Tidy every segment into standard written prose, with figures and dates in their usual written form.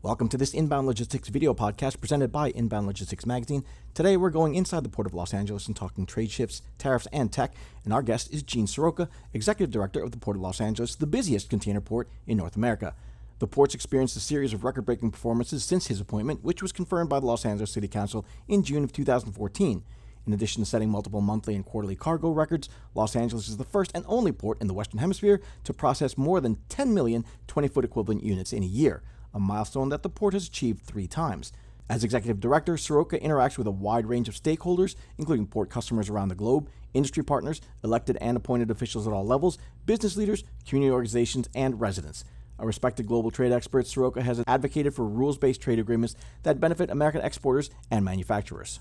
Welcome to this Inbound Logistics video podcast presented by Inbound Logistics Magazine. Today we're going inside the Port of Los Angeles and talking trade shifts, tariffs, and tech. And our guest is Gene Seroka, Executive Director of the Port of Los Angeles, the busiest container port in North America. The port's experienced a series of record-breaking performances since his appointment, which was confirmed by the Los Angeles City Council in June of 2014. In addition to setting multiple monthly and quarterly cargo records, Los Angeles is the first and only port in the Western Hemisphere to process more than 10 million 20-foot equivalent units in a year, a milestone that the port has achieved 3 times. As executive director, Seroka interacts with a wide range of stakeholders, including port customers around the globe, industry partners, elected and appointed officials at all levels, business leaders, community organizations, and residents. A respected global trade expert, Seroka has advocated for rules-based trade agreements that benefit American exporters and manufacturers.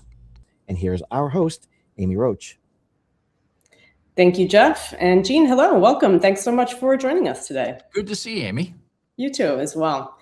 And here's our host, Amy Roach. Thank you, Jeff. And Gene, hello, welcome. Thanks so much for joining us today. Good to see you, Amy. You too, as well.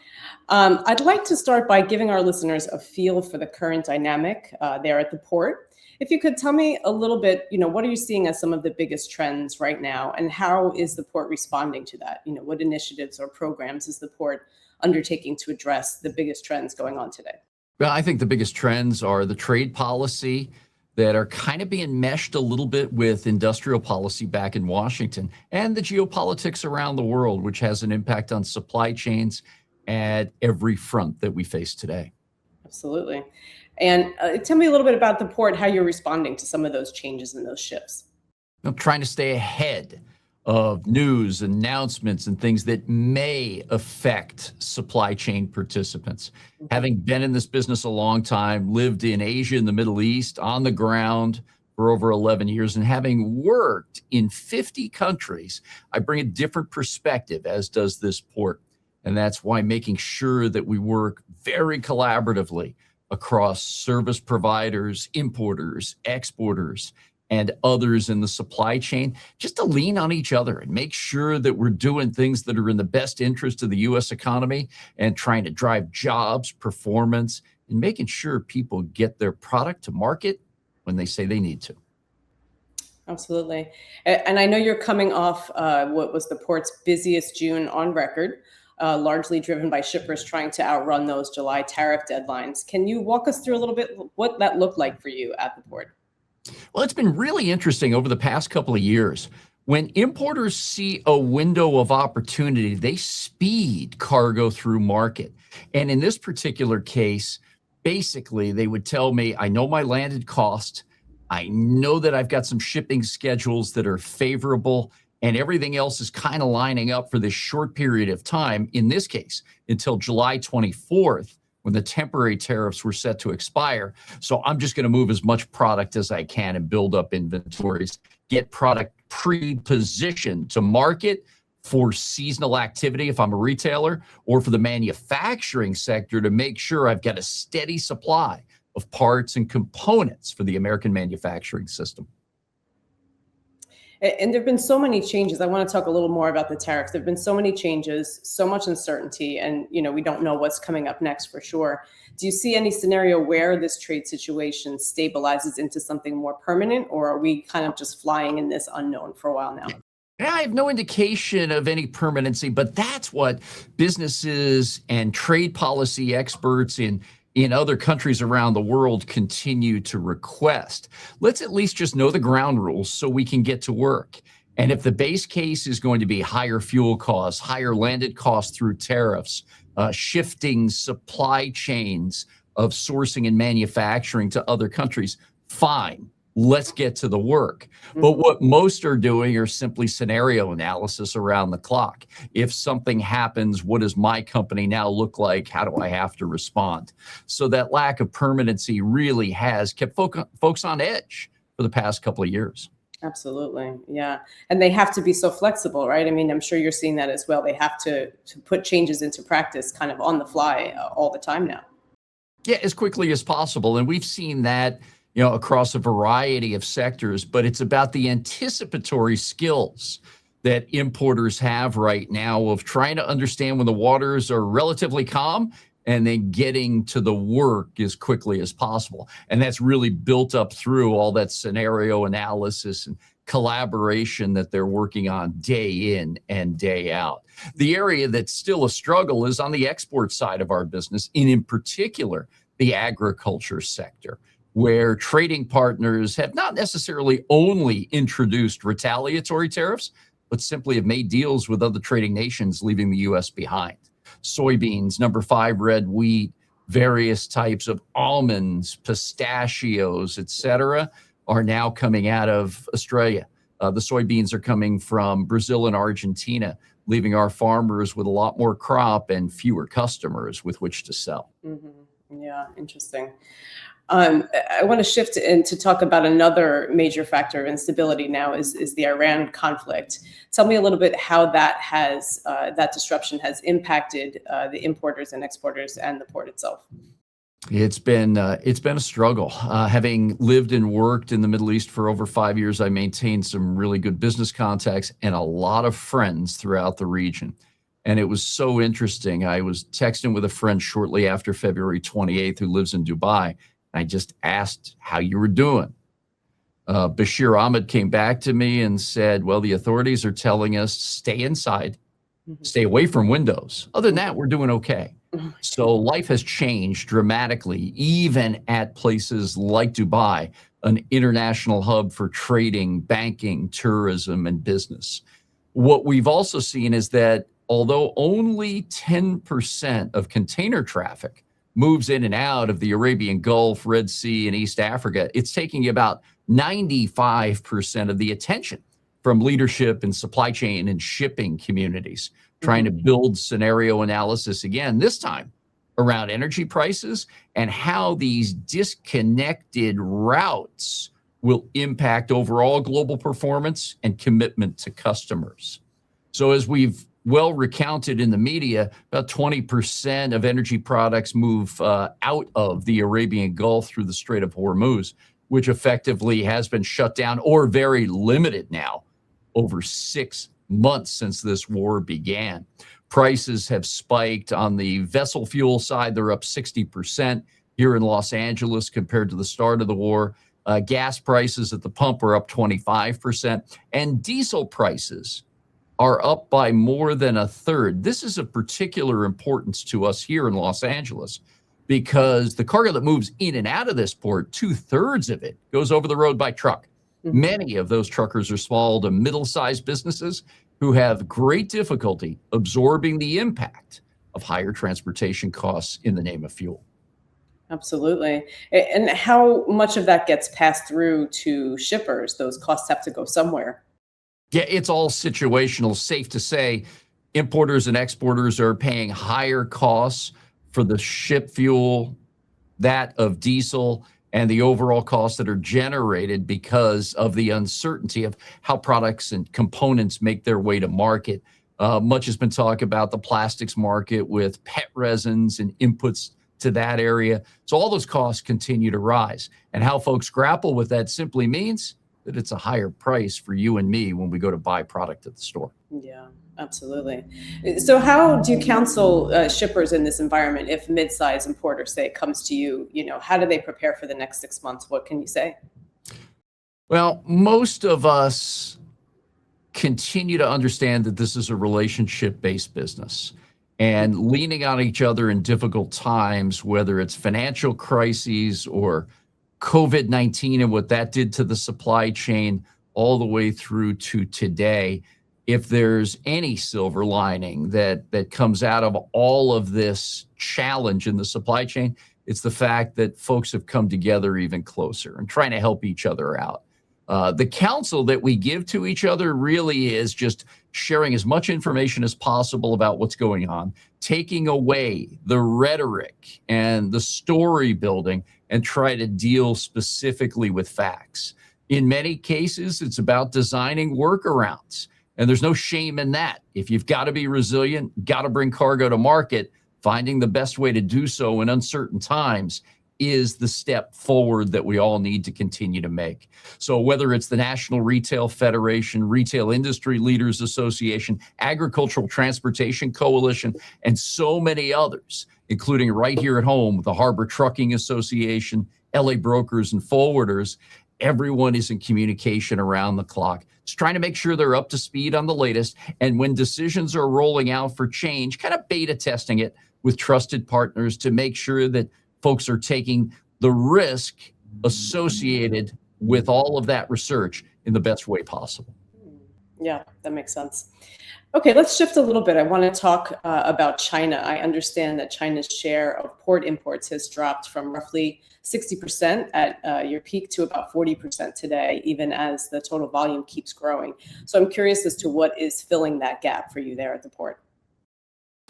I'd like to start by giving our listeners a feel for the current dynamic there at the port. If you could tell me a little bit, what are you seeing as some of the biggest trends right now, and how is the port responding to that? What initiatives or programs is the port undertaking to address the biggest trends going on today? Well, I think the biggest trends are the trade policy that are kind of being meshed a little bit with industrial policy back in Washington, and the geopolitics around the world, which has an impact on supply chains at every front that we face today. Absolutely. And tell me a little bit about the port, how you're responding to some of those changes and those shifts. I'm trying to stay ahead of news, announcements, and things that may affect supply chain participants. Having been in this business a long time, lived in Asia and the Middle East on the ground for over 11 years, and having worked in 50 countries, I bring a different perspective, as does this port. And that's why making sure that we work very collaboratively across service providers, importers, exporters, and others in the supply chain, just to lean on each other and make sure that we're doing things that are in the best interest of the U.S. economy and trying to drive jobs, performance, and making sure people get their product to market when they say they need to. Absolutely. And I know you're coming off what was the port's busiest June on record, largely driven by shippers trying to outrun those July tariff deadlines. Can you walk us through a little bit what that looked like for you at the port? Well, it's been really interesting over the past couple of years. When importers see a window of opportunity, they speed cargo through market. And in this particular case, basically, they would tell me, I know my landed cost. I know that I've got some shipping schedules that are favorable, and everything else is kind of lining up for this short period of time, in this case, until July 24th, when the temporary tariffs were set to expire. So I'm just going to move as much product as I can and build up inventories, get product pre-positioned to market for seasonal activity if I'm a retailer, or for the manufacturing sector to make sure I've got a steady supply of parts and components for the American manufacturing system. And there have been so many changes. I want to talk a little more about the tariffs. There have been so many changes, so much uncertainty, and we don't know what's coming up next for sure. Do you see any scenario where this trade situation stabilizes into something more permanent, or are we kind of just flying in this unknown for a while now? Yeah, I have no indication of any permanency, but that's what businesses and trade policy experts in other countries around the world continue to request. Let's at least just know the ground rules so we can get to work. And if the base case is going to be higher fuel costs, higher landed costs through tariffs, shifting supply chains of sourcing and manufacturing to other countries, fine. Let's get to the work. But what most are doing are simply scenario analysis around the clock. If something happens, what does my company now look like? How do I have to respond? So that lack of permanency really has kept folks on edge for the past couple of years. Absolutely. Yeah. And they have to be so flexible, right? I mean, I'm sure you're seeing that as well. They have to put changes into practice kind of on the fly all the time now. Yeah, as quickly as possible. And we've seen that across a variety of sectors, but it's about the anticipatory skills that importers have right now of trying to understand when the waters are relatively calm and then getting to the work as quickly as possible. And that's really built up through all that scenario analysis and collaboration that they're working on day in and day out. The area that's still a struggle is on the export side of our business, and in particular, the agriculture sector, where trading partners have not necessarily only introduced retaliatory tariffs, but simply have made deals with other trading nations, leaving the U.S. behind. Soybeans, number 5 red wheat, various types of almonds, pistachios, etc., are now coming out of Australia. The soybeans are coming from Brazil and Argentina, leaving our farmers with a lot more crop and fewer customers with which to sell. Mm-hmm. Yeah, interesting. I want to shift in to talk about another major factor of instability now is the Iran conflict. Tell me a little bit how that disruption has impacted the importers and exporters and the port itself. It's been a struggle. Having lived and worked in the Middle East for over 5 years, I maintained some really good business contacts and a lot of friends throughout the region. And it was so interesting. I was texting with a friend shortly after February 28th who lives in Dubai. I just asked how you were doing. Bashir Ahmed came back to me and said, well, the authorities are telling us stay inside, stay away from windows. Other than that, we're doing okay. So life has changed dramatically, even at places like Dubai, an international hub for trading, banking, tourism, and business. What we've also seen is that although only 10% of container traffic moves in and out of the Arabian Gulf, Red Sea, and East Africa, it's taking about 95% of the attention from leadership and supply chain and shipping communities, trying to build scenario analysis again, this time around energy prices and how these disconnected routes will impact overall global performance and commitment to customers. So as we've well recounted in the media, about 20% of energy products move out of the Arabian Gulf through the Strait of Hormuz, which effectively has been shut down or very limited now over 6 months since this war began. Prices have spiked. On the vessel fuel side, they're up 60% here in Los Angeles compared to the start of the war. Gas prices at the pump are up 25%, and diesel prices are up by more than a third. This is of particular importance to us here in Los Angeles because the cargo that moves in and out of this port, 2/3 of it goes over the road by truck. Many of those truckers are small to middle-sized businesses who have great difficulty absorbing the impact of higher transportation costs in the name of fuel. Absolutely. And how much of that gets passed through to shippers? Those costs have to go somewhere. Yeah, it's all situational. Safe to say, importers and exporters are paying higher costs for the ship fuel, that of diesel, and the overall costs that are generated because of the uncertainty of how products and components make their way to market. Much has been talked about the plastics market with PET resins and inputs to that area. So all those costs continue to rise. And how folks grapple with that simply means that it's a higher price for you and me when we go to buy product at the store. Yeah, absolutely. So how do you counsel shippers in this environment if mid-size importer, say, comes to you? How do they prepare for the next 6 months? What can you say? Well, most of us continue to understand that this is a relationship-based business. And leaning on each other in difficult times, whether it's financial crises or COVID-19 and what that did to the supply chain all the way through to today, if there's any silver lining that comes out of all of this challenge in the supply chain, it's the fact that folks have come together even closer and trying to help each other out. The counsel that we give to each other really is just sharing as much information as possible about what's going on, taking away the rhetoric and the story building and try to deal specifically with facts. In many cases, it's about designing workarounds, and there's no shame in that. If you've got to be resilient, got to bring cargo to market, finding the best way to do so in uncertain times is the step forward that we all need to continue to make. So whether it's the National Retail Federation, Retail Industry Leaders Association, Agricultural Transportation Coalition, and so many others, including right here at home, the Harbor Trucking Association, LA Brokers and Forwarders, everyone is in communication around the clock. It's trying to make sure they're up to speed on the latest. And when decisions are rolling out for change, kind of beta testing it with trusted partners to make sure that folks are taking the risk associated with all of that research in the best way possible. Yeah, that makes sense. Okay, let's shift a little bit. I want to talk about China. I understand that China's share of port imports has dropped from roughly 60% at your peak to about 40% today, even as the total volume keeps growing. So I'm curious as to what is filling that gap for you there at the port.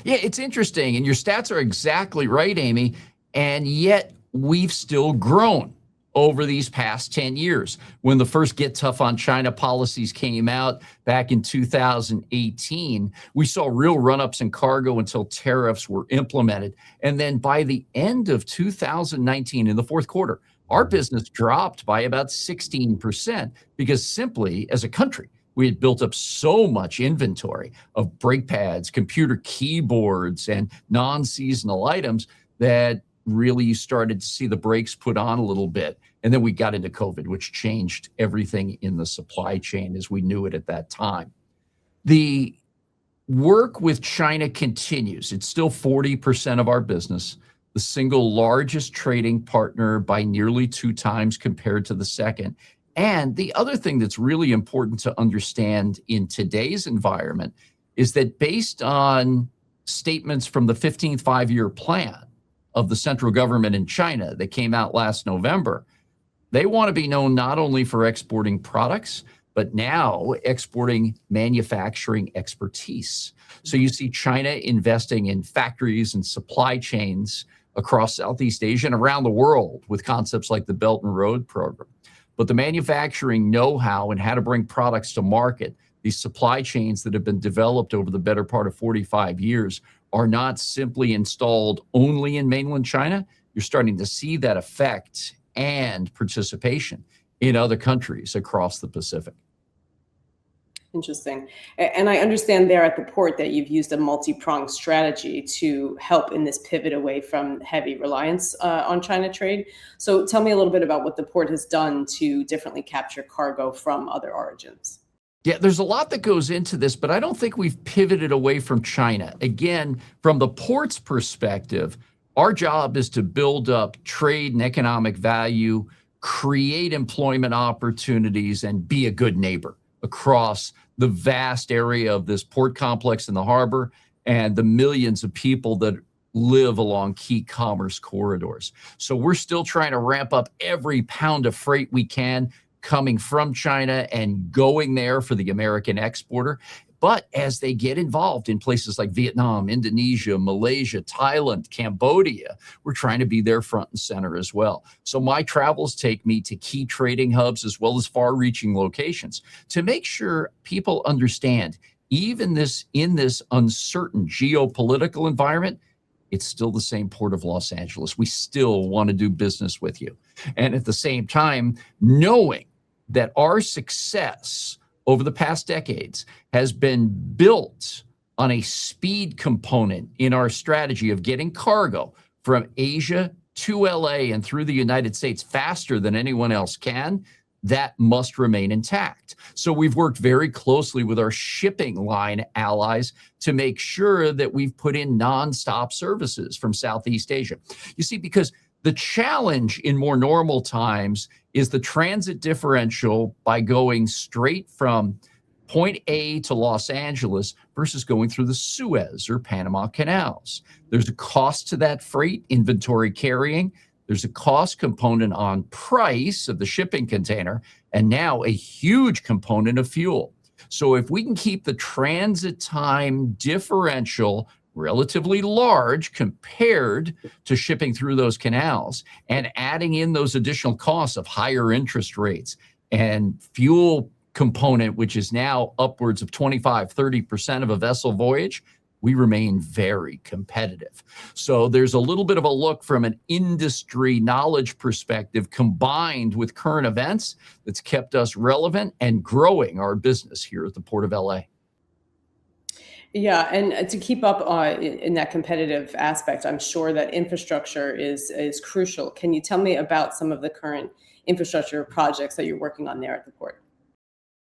Yeah, it's interesting. And your stats are exactly right, Amy. And yet we've still grown over these past 10 years. When the first Get Tough on China policies came out back in 2018, we saw real run-ups in cargo until tariffs were implemented. And then by the end of 2019, in the fourth quarter, our business dropped by about 16% because simply as a country, we had built up so much inventory of brake pads, computer keyboards, and non-seasonal items that really you started to see the brakes put on a little bit. And then we got into COVID, which changed everything in the supply chain as we knew it at that time. The work with China continues. It's still 40% of our business, the single largest trading partner by nearly 2 times compared to the second. And the other thing that's really important to understand in today's environment is that based on statements from the 15th five-year plan of the central government in China that came out last November, they want to be known not only for exporting products, but now exporting manufacturing expertise. So you see China investing in factories and supply chains across Southeast Asia and around the world with concepts like the Belt and Road program. But the manufacturing know-how and how to bring products to market, these supply chains that have been developed over the better part of 45 years, are not simply installed only in mainland China. You're starting to see that effect and participation in other countries across the Pacific. Interesting. And I understand there at the port that you've used a multi-pronged strategy to help in this pivot away from heavy reliance on China trade. So tell me a little bit about what the port has done to differently capture cargo from other origins. Yeah, there's a lot that goes into this, but I don't think we've pivoted away from China. Again, from the port's perspective, our job is to build up trade and economic value, create employment opportunities, and be a good neighbor across the vast area of this port complex in the harbor and the millions of people that live along key commerce corridors. So we're still trying to ramp up every pound of freight we can coming from China and going there for the American exporter. But as they get involved in places like Vietnam, Indonesia, Malaysia, Thailand, Cambodia, we're trying to be there front and center as well. So my travels take me to key trading hubs as well as far-reaching locations to make sure people understand, even in this uncertain geopolitical environment, it's still the same Port of Los Angeles. We still want to do business with you. And at the same time, knowing that our success over the past decades has been built on a speed component in our strategy of getting cargo from Asia to LA and through the United States faster than anyone else can, that must remain intact. So we've worked very closely with our shipping line allies to make sure that we've put in nonstop services from Southeast Asia. You see, because the challenge in more normal times is the transit differential by going straight from point A to Los Angeles versus going through the Suez or Panama canals. There's a cost to that freight, inventory carrying. There's a cost component on price of the shipping container, and now a huge component of fuel. So if we can keep the transit time differential relatively large compared to shipping through those canals and adding in those additional costs of higher interest rates and fuel component, which is now upwards of 25, 30% of a vessel voyage, we remain very competitive. So there's a little bit of a look from an industry knowledge perspective combined with current events that's kept us relevant and growing our business here at the Port of LA. Yeah, and to keep up in that competitive aspect, I'm sure that infrastructure is crucial. Can you tell me about some of the current infrastructure projects that you're working on there at the port?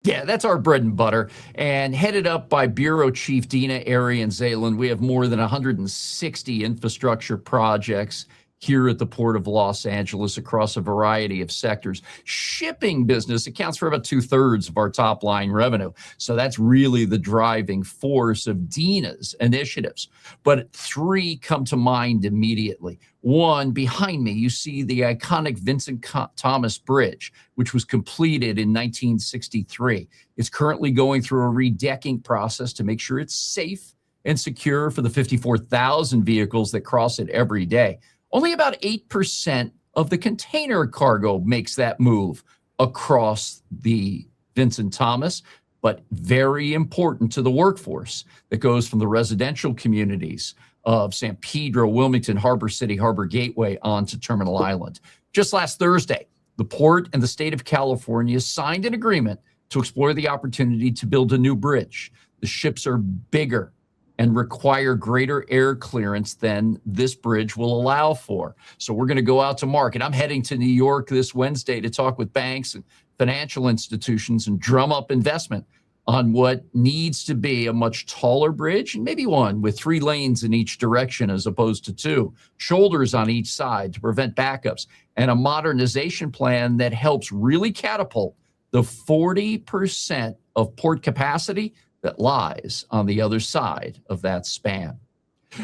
Yeah, that's our bread and butter. And headed up by Bureau Chief Dina Arian Zayland, we have more than 160 infrastructure projects here at the Port of Los Angeles across a variety of sectors. Shipping business accounts for about 2/3 of our top line revenue. So that's really the driving force of Dina's initiatives. But three come to mind immediately. One, behind me, you see the iconic Vincent Thomas Bridge, which was completed in 1963. It's currently going through a redecking process to make sure it's safe and secure for the 54,000 vehicles that cross it every day. Only about 8% of the container cargo makes that move across the Vincent Thomas, but very important to the workforce that goes from the residential communities of San Pedro, Wilmington, Harbor City, Harbor Gateway onto Terminal Island. Just last Thursday, the port and the state of California signed an agreement to explore the opportunity to build a new bridge. The ships are bigger and require greater air clearance than this bridge will allow for. So we're going to go out to market. I'm heading to New York this Wednesday to talk with banks and financial institutions and drum up investment on what needs to be a much taller bridge, and maybe one with 3 lanes in each direction as opposed to 2, shoulders on each side to prevent backups, and a modernization plan that helps really catapult the 40% of port capacity that lies on the other side of that span.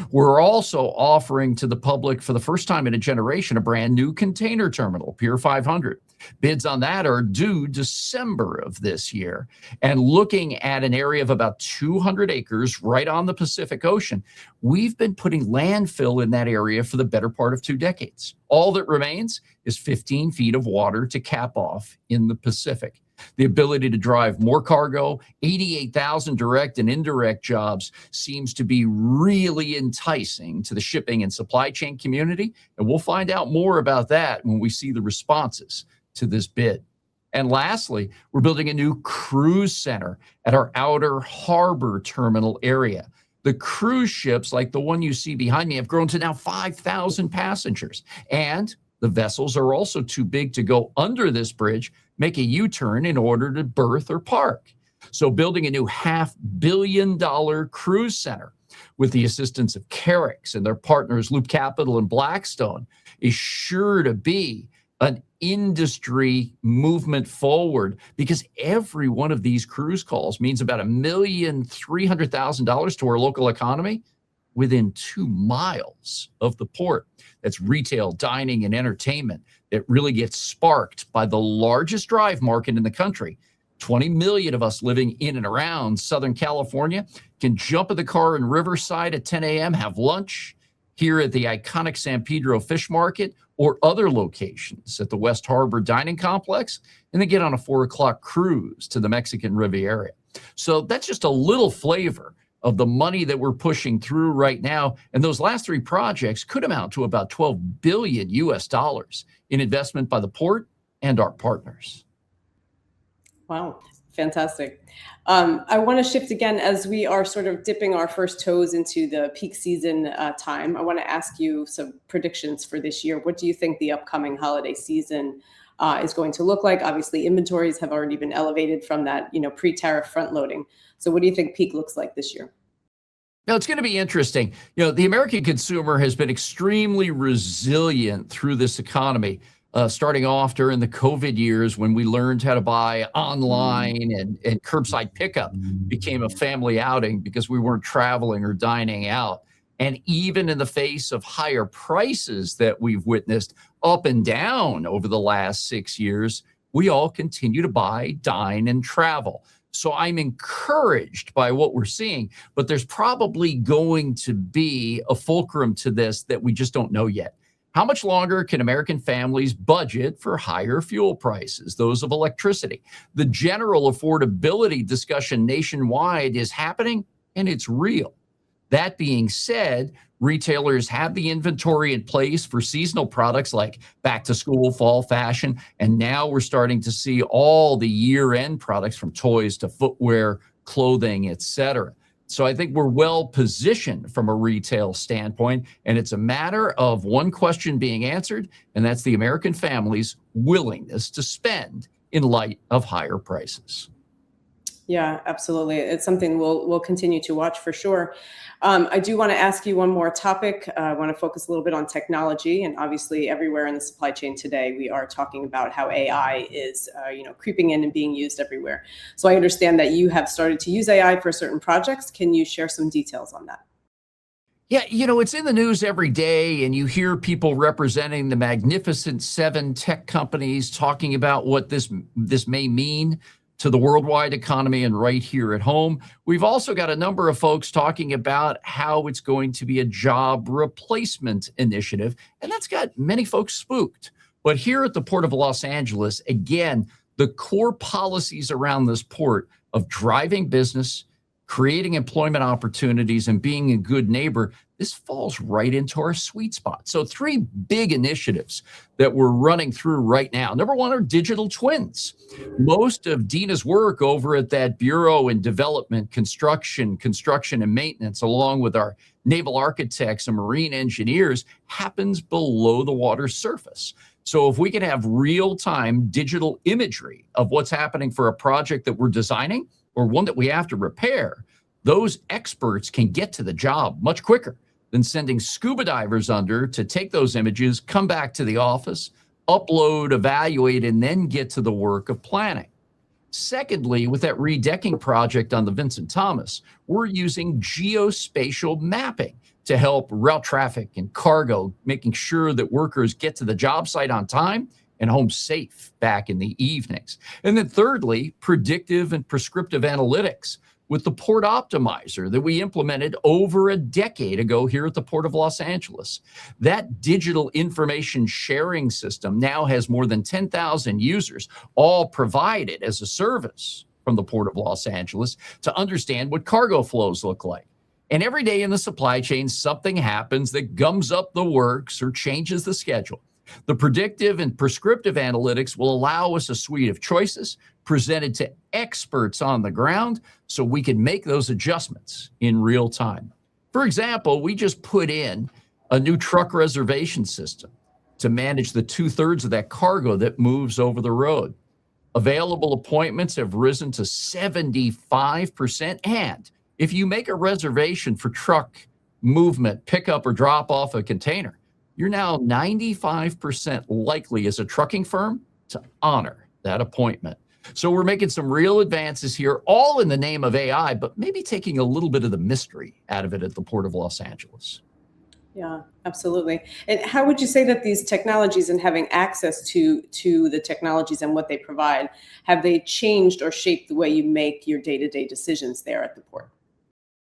We're also offering to the public for the first time in a generation a brand new container terminal, Pier 500. Bids on that are due December of this year. And looking at an area of about 200 acres right on the Pacific Ocean, we've been putting landfill in that area for the better part of 2 decades. All that remains is 15 feet of water to cap off in the Pacific. The ability to drive more cargo, 88,000 direct and indirect jobs seems to be really enticing to the shipping and supply chain community. And we'll find out more about that when we see the responses to this bid. And lastly, we're building a new cruise center at our outer harbor terminal area. The cruise ships, like the one you see behind me, have grown to now 5,000 passengers. And the vessels are also too big to go under this bridge, make a U-turn in order to berth or park. So building a new $500 million cruise center with the assistance of Carrick's and their partners Loop Capital and Blackstone is sure to be an industry movement forward, because every one of these cruise calls means about $1,300,000 to our local economy within 2 miles of the port. That's retail, dining, and entertainment that really gets sparked by the largest drive market in the country. 20 million of us living in and around Southern California can jump in the car in Riverside at 10 a.m., have lunch here at the iconic San Pedro Fish Market or other locations at the West Harbor Dining Complex, and then get on a 4 o'clock cruise to the Mexican Riviera. So that's just a little flavor of the money that we're pushing through right now. And those last 3 projects could amount to about $12 billion in investment by the port and our partners. Wow, fantastic. I want to shift again as we are sort of dipping our first toes into the peak season time. I want to ask you some predictions for this year. What do you think the upcoming holiday season is going to look like? Obviously, inventories have already been elevated from that, pre-tariff front loading. So what do you think peak looks like this year? Now, it's going to be interesting. The American consumer has been extremely resilient through this economy, starting off during the COVID years when we learned how to buy online and curbside pickup became a family outing because we weren't traveling or dining out. And even in the face of higher prices that we've witnessed up and down over the last 6 years, we all continue to buy, dine, and travel. So I'm encouraged by what we're seeing, but there's probably going to be a fulcrum to this that we just don't know yet. How much longer can American families budget for higher fuel prices, those of electricity? The general affordability discussion nationwide is happening, and it's real. That being said, retailers have the inventory in place for seasonal products like back to school, fall fashion, and now we're starting to see all the year-end products from toys to footwear, clothing, etc. So I think we're well positioned from a retail standpoint, and it's a matter of one question being answered, and that's the American family's willingness to spend in light of higher prices. Yeah, absolutely. It's something we'll continue to watch for sure. I do want to ask you one more topic. I want to focus a little bit on technology, and obviously, everywhere in the supply chain today, we are talking about how AI is, creeping in and being used everywhere. So I understand that you have started to use AI for certain projects. Can you share some details on that? Yeah, it's in the news every day, and you hear people representing the Magnificent Seven tech companies talking about what this may mean to the worldwide economy and right here at home. We've also got a number of folks talking about how it's going to be a job replacement initiative, and that's got many folks spooked. But here at the Port of Los Angeles, again, the core policies around this port of driving business, creating employment opportunities, and being a good neighbor, this falls right into our sweet spot. So 3 big initiatives that we're running through right now. Number 1 are digital twins. Most of Dina's work over at that Bureau in Development, Construction and Maintenance, along with our naval architects and marine engineers, happens below the water surface. So if we can have real-time digital imagery of what's happening for a project that we're designing or one that we have to repair, those experts can get to the job much quicker than sending scuba divers under to take those images, come back to the office, upload, evaluate, and then get to the work of planning. Secondly, with that redecking project on the Vincent Thomas, we're using geospatial mapping to help route traffic and cargo, making sure that workers get to the job site on time and home safe back in the evenings. And then thirdly, predictive and prescriptive analytics with the Port Optimizer that we implemented over a decade ago here at the Port of Los Angeles. That digital information sharing system now has more than 10,000 users, all provided as a service from the Port of Los Angeles to understand what cargo flows look like. And every day in the supply chain, something happens that gums up the works or changes the schedule. The predictive and prescriptive analytics will allow us a suite of choices presented to experts on the ground so we can make those adjustments in real time. For example, we just put in a new truck reservation system to manage the 2/3 of that cargo that moves over the road. Available appointments have risen to 75%. And if you make a reservation for truck movement, pickup, or drop off a container, you're now 95% likely as a trucking firm to honor that appointment. So we're making some real advances here, all in the name of AI, but maybe taking a little bit of the mystery out of it at the Port of Los Angeles. Yeah, absolutely. And how would you say that these technologies and having access to the technologies and what they provide, have they changed or shaped the way you make your day-to-day decisions there at the port?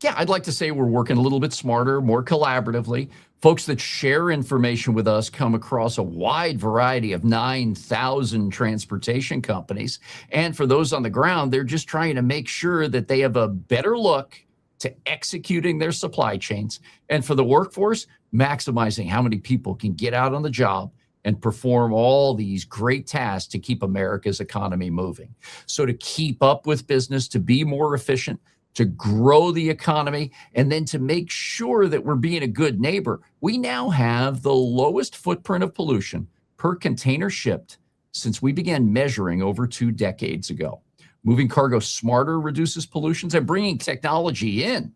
Yeah, I'd like to say we're working a little bit smarter, more collaboratively. Folks that share information with us come across a wide variety of 9,000 transportation companies. And for those on the ground, they're just trying to make sure that they have a better look to executing their supply chains. And for the workforce, maximizing how many people can get out on the job and perform all these great tasks to keep America's economy moving. So to keep up with business, to be more efficient, to grow the economy, and then to make sure that we're being a good neighbor, we now have the lowest footprint of pollution per container shipped since we began measuring over 2 decades ago. Moving cargo smarter reduces pollutions, and bringing technology in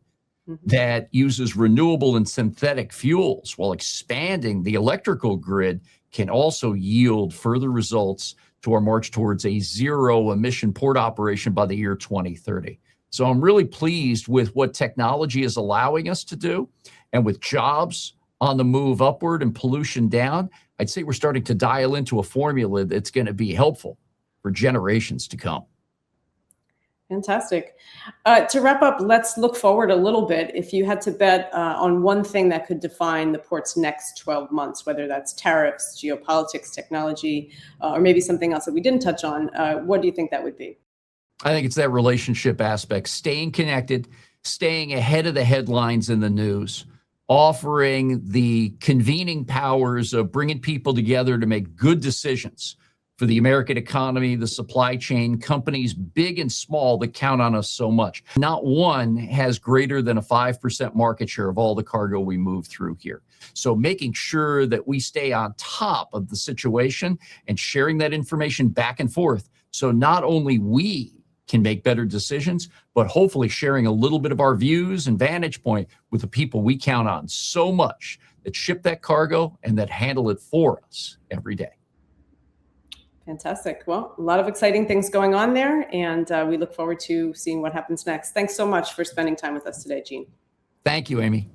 that uses renewable and synthetic fuels while expanding the electrical grid can also yield further results to our march towards a zero emission port operation by the year 2030. So I'm really pleased with what technology is allowing us to do. And with jobs on the move upward and pollution down, I'd say we're starting to dial into a formula that's going to be helpful for generations to come. Fantastic. To wrap up, let's look forward a little bit. If you had to bet on one thing that could define the port's next 12 months, whether that's tariffs, geopolitics, technology, or maybe something else that we didn't touch on, what do you think that would be? I think it's that relationship aspect, staying connected, staying ahead of the headlines in the news, offering the convening powers of bringing people together to make good decisions for the American economy, the supply chain, companies big and small that count on us so much. Not one has greater than a 5% market share of all the cargo we move through here. So making sure that we stay on top of the situation and sharing that information back and forth, so not only we can make better decisions, but hopefully sharing a little bit of our views and vantage point with the people we count on so much that ship that cargo and that handle it for us every day. Fantastic. Well, a lot of exciting things going on there, and we look forward to seeing what happens next. Thanks so much for spending time with us today, Gene. Thank you, Amy.